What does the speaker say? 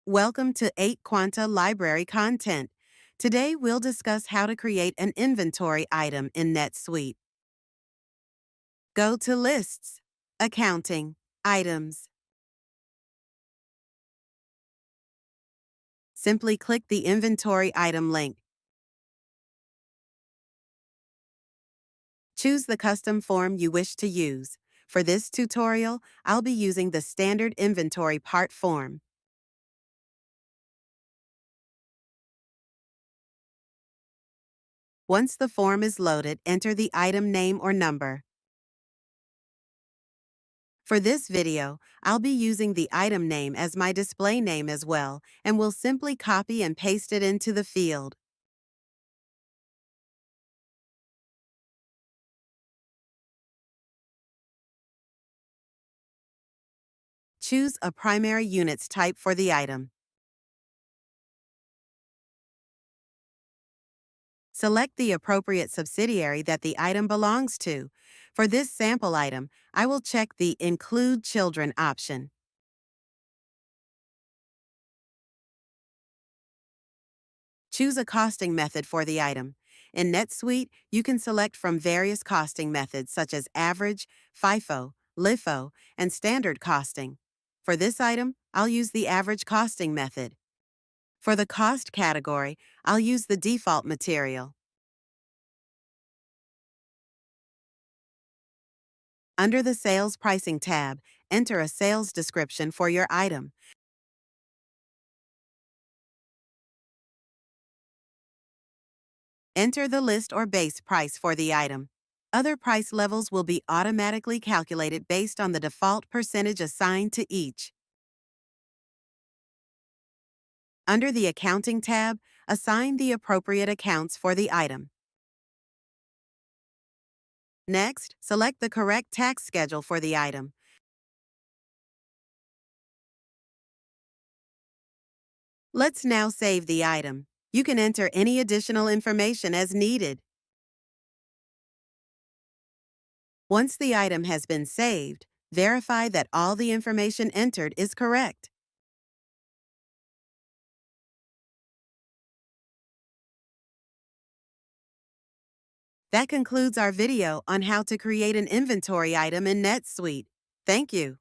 Welcome to 8 Quanta Library Content. Today we'll discuss how to create an inventory item in NetSuite. Go to Lists, Accounting, Items. Simply click the Inventory Item link. Choose the custom form you wish to use. For this tutorial, I'll be using the standard inventory part form. Once the form is loaded, enter the item name or number. For this video, I'll be using the item name as my display name as well, and will simply copy and paste it into the field. Choose a primary units type for the item. Select the appropriate subsidiary that the item belongs to. For this sample item, I will check the Include Children option. Choose a costing method for the item. In NetSuite, you can select from various costing methods such as average, FIFO, LIFO, and standard costing. For this item, I'll use the average costing method. For the cost category, I'll use the default material. Under the Sales Pricing tab, enter a sales description for your item. Enter the list or base price for the item. Other price levels will be automatically calculated based on the default percentage assigned to each. Under the Accounting tab, assign the appropriate accounts for the item. Next, select the correct tax schedule for the item. Let's now save the item. You can enter any additional information as needed. Once the item has been saved, verify that all the information entered is correct. That concludes our video on how to create an inventory item in NetSuite. Thank you.